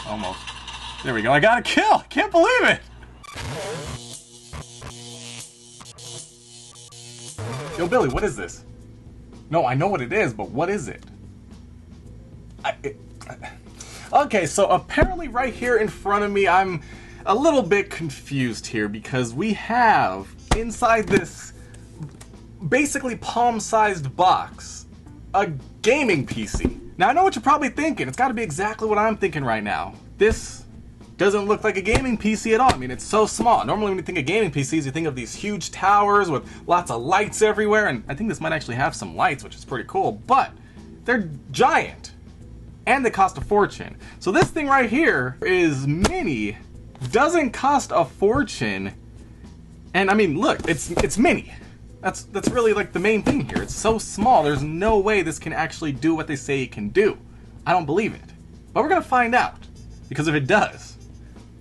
Almost. There we go. I got a kill. Can't believe it. Yo, Billy, what is this? No, I know what it is, but what is it? Okay, so apparently right here in front of me, I'm a little bit confused here because we have inside this basically palm-sized box a gaming PC. Now I know what you're probably thinking. It's got to be exactly what I'm thinking right now. This doesn't look like a gaming PC at all. I mean, it's so small. Normally when you think of gaming PCs, you think of these huge towers with lots of lights everywhere, and I think this might actually have some lights, which is pretty cool, but they're giant. And they cost a fortune. So this thing right here is mini, doesn't cost a fortune, and I mean, look, it's mini. That's really like the main thing here. It's so small, there's no way this can actually do what they say it can do. I don't believe it. But we're gonna find out, because if it does,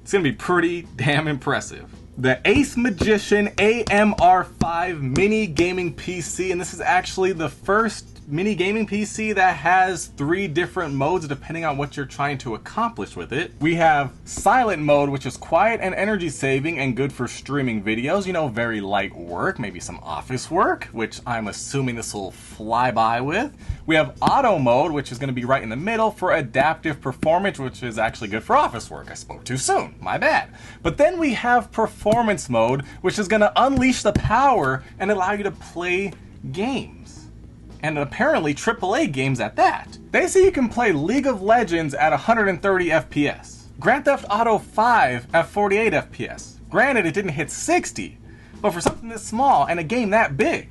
it's gonna be pretty damn impressive. The Ace Magician AMR5 mini gaming PC, and this is actually the first mini gaming PC that has 3 different modes depending on what you're trying to accomplish with it. We have silent mode, which is quiet and energy saving and good for streaming videos, you know, very light work, maybe some office work, which I'm assuming this will fly by with. We have auto mode, which is going to be right in the middle for adaptive performance, which is actually good for office work. I spoke too soon, my bad. But then we have performance mode, which is going to unleash the power and allow you to play games. And apparently AAA games at that. They say you can play League of Legends at 130 FPS. Grand Theft Auto 5 at 48 FPS. Granted, it didn't hit 60, but for something this small and a game that big,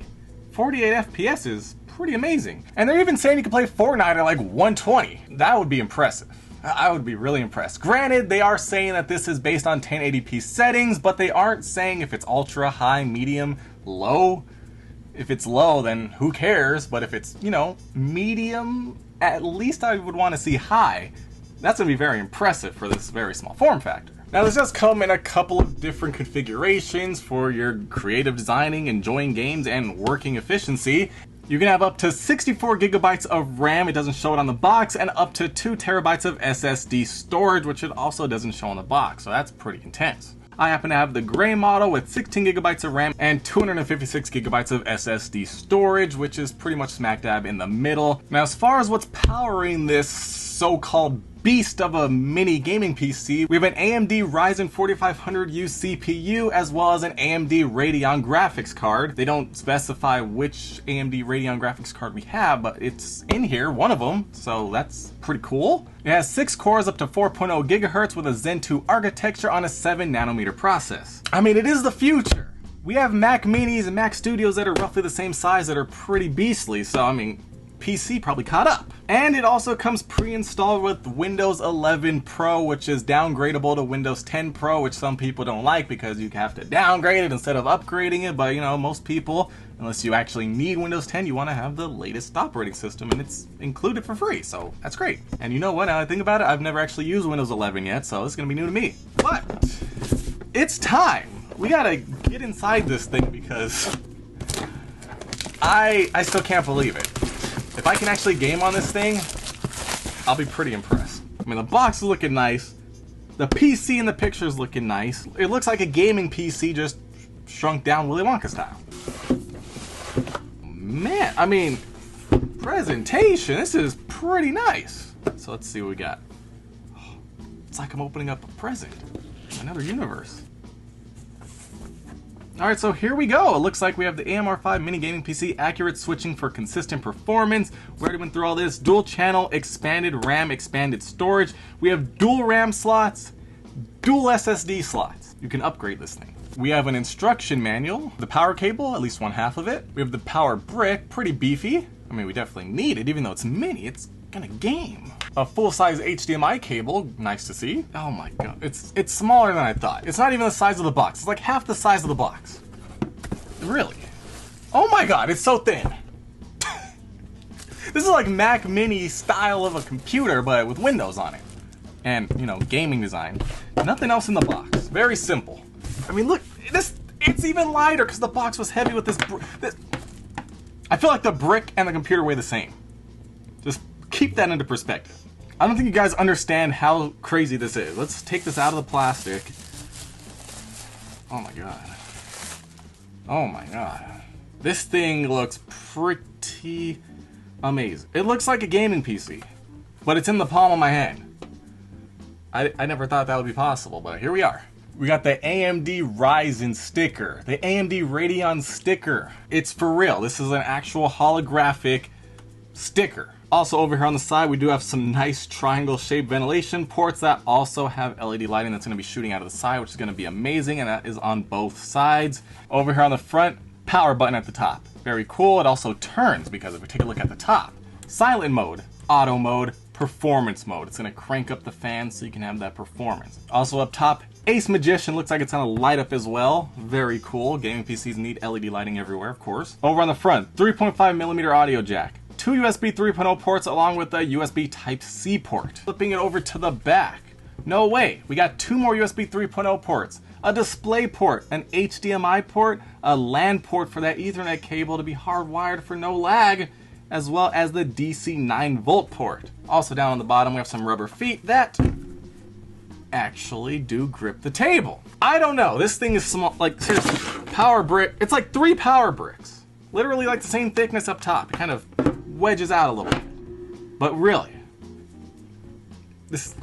48 FPS is pretty amazing. And they're even saying you can play Fortnite at like 120. That would be impressive. I would be really impressed. Granted, they are saying that this is based on 1080p settings, but they aren't saying if it's ultra, high, medium, low. If it's low, then who cares? But if it's, you know, medium, at least I would want to see high. That's going to be very impressive for this very small form factor. Now, this does come in a couple of different configurations for your creative designing, enjoying games, and working efficiency. You can have up to 64 gigabytes of RAM, it doesn't show it on the box, and up to 2 terabytes of SSD storage, which it also doesn't show on the box, so that's pretty intense. I happen to have the gray model with 16 gigabytes of RAM and 256 gigabytes of SSD storage, which is pretty much smack dab in the middle. Now, as far as what's powering this so-called beast of a mini gaming PC, we have an AMD Ryzen 4500U CPU as well as an AMD Radeon graphics card. They don't specify which AMD Radeon graphics card we have, but it's in here, one of them, so that's pretty cool. It has 6 cores up to 4.0 gigahertz with a Zen 2 architecture on a 7 nanometer process. I mean, it is the future. We have Mac Minis and Mac Studios that are roughly the same size that are pretty beastly, so I mean, PC probably caught up. And it also comes pre-installed with Windows 11 Pro, which is downgradable to Windows 10 Pro, which some people don't like because you have to downgrade it instead of upgrading it. But you know, most people, unless you actually need Windows 10, you want to have the latest operating system, and it's included for free, so that's great. And you know what, now that I think about it, I've never actually used Windows 11 yet, so it's gonna be new to me. But it's time. We gotta get inside this thing because I still can't believe it. If I can actually game on this thing, I'll be pretty impressed. I mean, the box is looking nice. The PC in the picture is looking nice. It looks like a gaming PC just shrunk down Willy Wonka style. Man, I mean, presentation, this is pretty nice. So let's see what we got. It's like I'm opening up a present. Another universe. Alright, so here we go. It looks like we have the AMR5 mini gaming PC, accurate switching for consistent performance. We already went through all this. Dual channel, expanded RAM, expanded storage. We have dual RAM slots, dual SSD slots. You can upgrade this thing. We have an instruction manual, the power cable, at least one half of it. We have the power brick, pretty beefy. I mean, we definitely need it, even though it's mini, it's gonna game. A full-size HDMI cable, nice to see. Oh my god, it's smaller than I thought. It's not even the size of the box. It's like half the size of the box. Really? Oh my god, it's so thin. This is like Mac Mini style of a computer, but with Windows on it. And, you know, gaming design. Nothing else in the box. Very simple. I mean, look, it's even lighter because the box was heavy with this. I feel like the brick and the computer weigh the same. Just keep that into perspective. I don't think you guys understand how crazy this is. Let's take this out of the plastic. Oh my god. Oh my god. This thing looks pretty amazing. It looks like a gaming PC, but it's in the palm of my hand. I never thought that would be possible, but here we are. We got the AMD Ryzen sticker, the AMD Radeon sticker. It's for real. This is an actual holographic sticker. Also over here on the side, we do have some nice triangle-shaped ventilation ports that also have LED lighting that's going to be shooting out of the side, which is going to be amazing, and that is on both sides. Over here on the front, power button at the top. Very cool. It also turns, because if we take a look at the top, silent mode, auto mode, performance mode. It's going to crank up the fan so you can have that performance. Also up top, Ace Magician, looks like it's going to light up as well. Very cool. Gaming PCs need LED lighting everywhere, of course. Over on the front, 3.5mm audio jack. 2 USB 3.0 ports along with a USB Type-C port. Flipping it over to the back. No way. We got 2 more USB 3.0 ports. A display port, an HDMI port, a LAN port for that Ethernet cable to be hardwired for no lag, as well as the DC 9V port. Also down on the bottom we have some rubber feet that actually do grip the table. I don't know, this thing is small, like seriously, power brick, it's like 3 power bricks. Literally like the same thickness up top. It kind of wedges out a little bit. But really, this is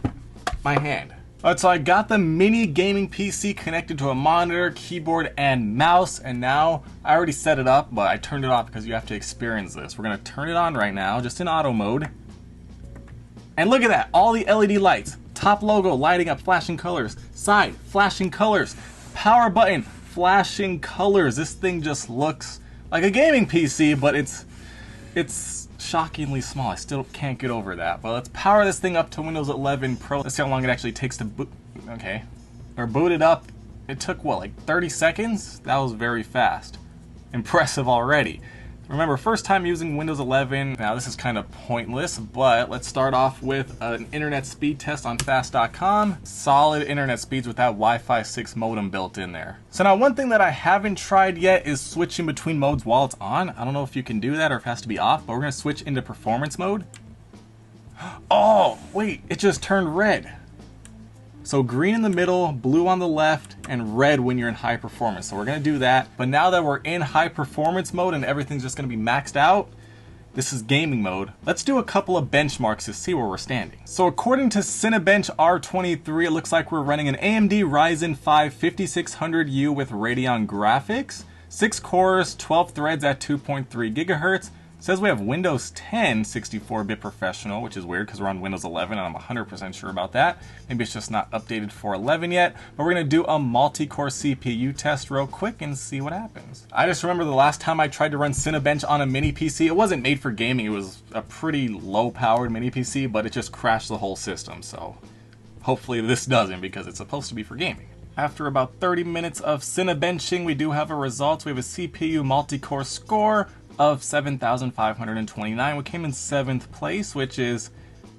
my hand. Alright, so I got the mini gaming PC connected to a monitor, keyboard, and mouse, and now I already set it up, but I turned it off because you have to experience this. We're going to turn it on right now, just in auto mode. And look at that, all the LED lights. Top logo lighting up, flashing colors. Side, flashing colors. Power button, flashing colors. This thing just looks like a gaming PC, but it's shockingly small. I still can't get over that. But let's power this thing up to Windows 11 Pro. Let's see how long it actually takes to boot. Okay. Or boot it up. It took, what, like 30 seconds? That was very fast. Impressive already. Remember, first time using Windows 11. Now, this is kind of pointless, but let's start off with an internet speed test on fast.com. Solid internet speeds with that Wi-Fi 6 modem built in there. So now, one thing that I haven't tried yet is switching between modes while it's on. I don't know if you can do that or if it has to be off, but we're going to switch into performance mode. Oh, wait, it just turned red. So green in the middle, blue on the left, and red when you're in high performance. So we're going to do that. But now that we're in high performance mode and everything's just going to be maxed out, this is gaming mode. Let's do a couple of benchmarks to see where we're standing. So according to Cinebench R23, it looks like we're running an AMD Ryzen 5 5600U with Radeon graphics, 6 cores, 12 threads at 2.3 gigahertz. It says we have Windows 10 64-bit professional, which is weird because we're on Windows 11 and I'm 100% sure about that. Maybe it's just not updated for 11 yet, but we're going to do a multi-core CPU test real quick and see what happens. I just remember the last time I tried to run Cinebench on a mini PC, it wasn't made for gaming, it was a pretty low-powered mini PC, but it just crashed the whole system, so hopefully this doesn't because it's supposed to be for gaming. After about 30 minutes of Cinebenching, we do have a result. We have a CPU multi-core score of 7,529. We came in 7th place, which is,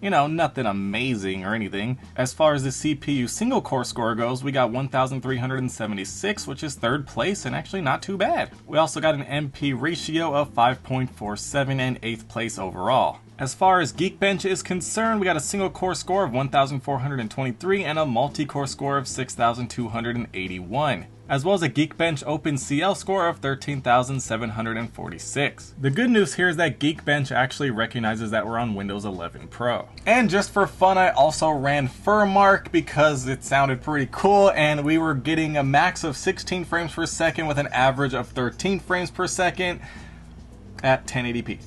you know, nothing amazing or anything. As far as the CPU single core score goes, we got 1,376, which is 3rd place and actually not too bad. We also got an MP ratio of 5.47 and 8th place overall. As far as Geekbench is concerned, we got a single core score of 1,423 and a multi-core score of 6,281, as well as a Geekbench OpenCL score of 13,746. The good news here is that Geekbench actually recognizes that we're on Windows 11 Pro. And just for fun, I also ran Furmark because it sounded pretty cool, and we were getting a max of 16 frames per second with an average of 13 frames per second at 1080p.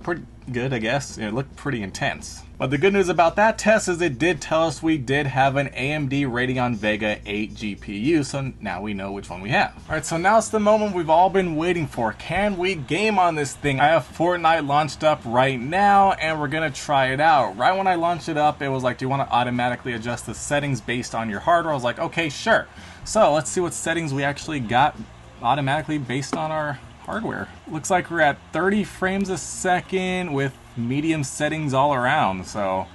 Pretty good, I guess. It looked pretty intense. But the good news about that test is it did tell us we did have an AMD Radeon Vega 8 GPU, so now we know which one we have. Alright, so now it's the moment we've all been waiting for. Can we game on this thing? I have Fortnite launched up right now, and we're gonna try it out. Right when I launched it up, it was like, do you want to automatically adjust the settings based on your hardware? I was like, okay, sure. So let's see what settings we actually got automatically based on our hardware. Looks like we're at 30 frames a second with medium settings all around, so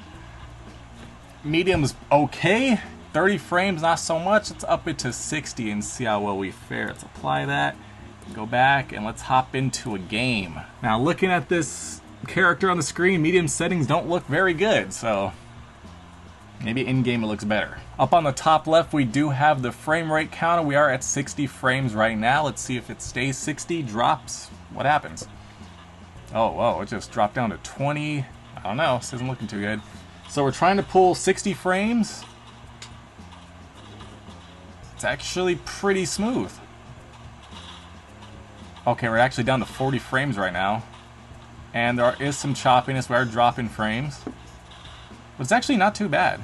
medium's okay, 30 frames not so much. Let's up it to 60 and see how well we fare. Let's apply that, go back, and let's hop into a game. Now looking at this character on the screen, medium settings don't look very good, so maybe in-game it looks better. Up on the top left, we do have the frame rate counter. We are at 60 frames right now. Let's see if it stays 60, drops, what happens? Oh, whoa, it just dropped down to 20. I don't know, this isn't looking too good. So we're trying to pull 60 frames. It's actually pretty smooth. Okay, we're actually down to 40 frames right now. And there is some choppiness. We are dropping frames. But it's actually not too bad.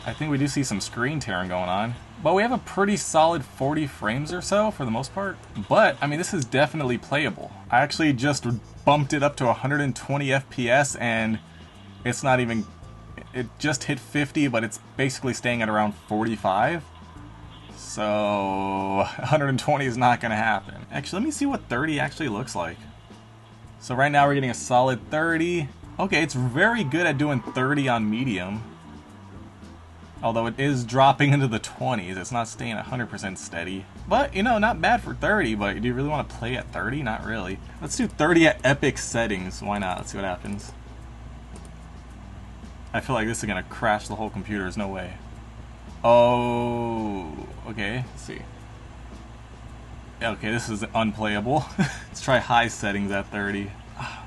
I think we do see some screen tearing going on. But we have a pretty solid 40 frames or so for the most part. But, I mean, this is definitely playable. I actually just bumped it up to 120 FPS and it's not even... It just hit 50, but it's basically staying at around 45. So 120 is not going to happen. Actually, let me see what 30 actually looks like. So right now we're getting a solid 30. Okay, it's very good at doing 30 on medium. Although it is dropping into the 20s. It's not staying 100% steady. But, you know, not bad for 30, but do you really want to play at 30? Not really. Let's do 30 at epic settings. Why not? Let's see what happens. I feel like this is going to crash the whole computer. There's no way. Oh, okay, let's see. Okay, this is unplayable. Let's try high settings at 30.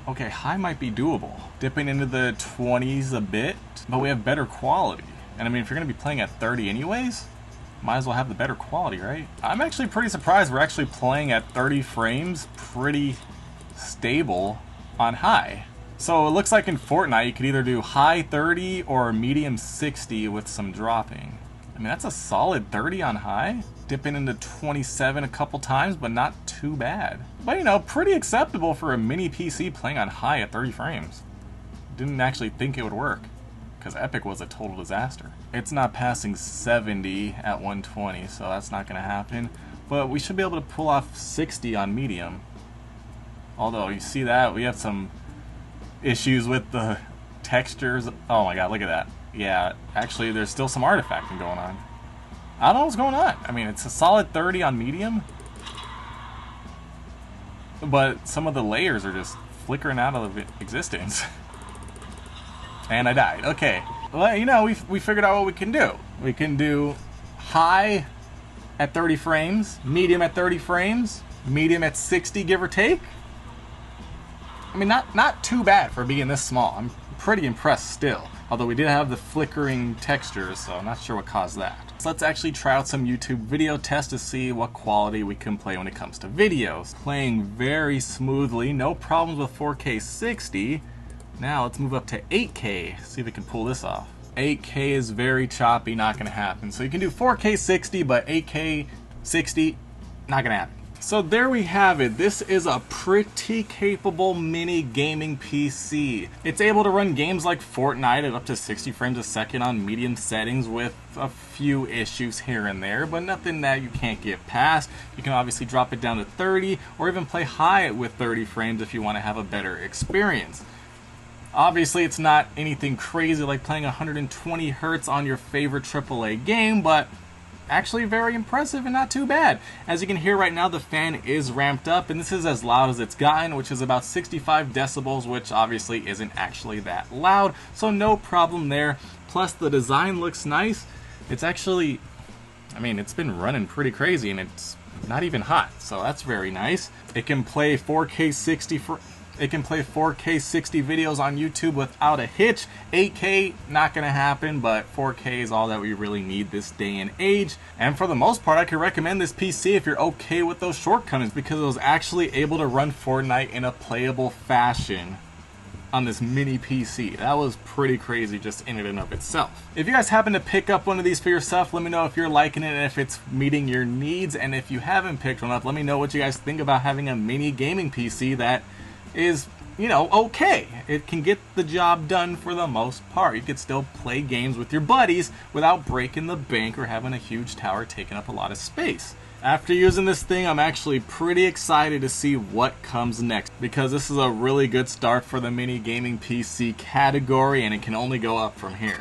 Okay, high might be doable. Dipping into the 20s a bit, but we have better quality. And I mean, if you're going to be playing at 30 anyways, might as well have the better quality, right? I'm actually pretty surprised we're actually playing at 30 frames pretty stable on high. So it looks like in Fortnite you could either do high 30 or medium 60 with some dropping. I mean, that's a solid 30 on high. Dipping into 27 a couple times, but not too bad. But, you know, pretty acceptable for a mini PC playing on high at 30 frames. Didn't actually think it would work, because Epic was a total disaster. It's not passing 70 at 120, so that's not going to happen. But we should be able to pull off 60 on medium. Although, you see that, we have some issues with the textures. Oh my god, look at that. Yeah, actually, there's still some artifacting going on. I don't know what's going on. I mean, it's a solid 30 on medium, but some of the layers are just flickering out of existence. And I died. Okay. Well, you know, we figured out what we can do. We can do high at 30 frames, medium at 30 frames, medium at 60, give or take. I mean, not too bad for being this small. I'm pretty impressed still. Although we did have the flickering textures, so I'm not sure what caused that. So let's actually try out some YouTube video tests to see what quality we can play when it comes to videos. Playing very smoothly, no problems with 4K 60. Now let's move up to 8K, see if we can pull this off. 8K is very choppy, not gonna happen. So you can do 4K 60, but 8K 60, not gonna happen. So there we have it. This is a pretty capable mini gaming PC. It's able to run games like Fortnite at up to 60 frames a second on medium settings with a few issues here and there, but nothing that you can't get past. You can obviously drop it down to 30 or even play high with 30 frames if you want to have a better experience. Obviously, it's not anything crazy like playing 120 Hz on your favorite AAA game, but actually very impressive and not too bad. As you can hear right now, the fan is ramped up, and this is as loud as it's gotten, which is about 65 decibels, which obviously isn't actually that loud, so no problem there. Plus, the design looks nice. It's actually, I mean, it's been running pretty crazy, and it's not even hot, so that's very nice. It can play 4K 60 It can play 4K 60 videos on YouTube without a hitch. 8K, not gonna happen, but 4K is all that we really need this day and age. And for the most part, I could recommend this PC if you're okay with those shortcomings, because it was actually able to run Fortnite in a playable fashion on this mini PC. That was pretty crazy just in and of itself. If you guys happen to pick up one of these for yourself, let me know if you're liking it and if it's meeting your needs. And if you haven't picked one up, let me know what you guys think about having a mini gaming PC that is, you know, okay. It can get the job done for the most part. You could still play games with your buddies without breaking the bank or having a huge tower taking up a lot of space. After using this thing, I'm actually pretty excited to see what comes next, because this is a really good start for the mini gaming PC category, and it can only go up from here.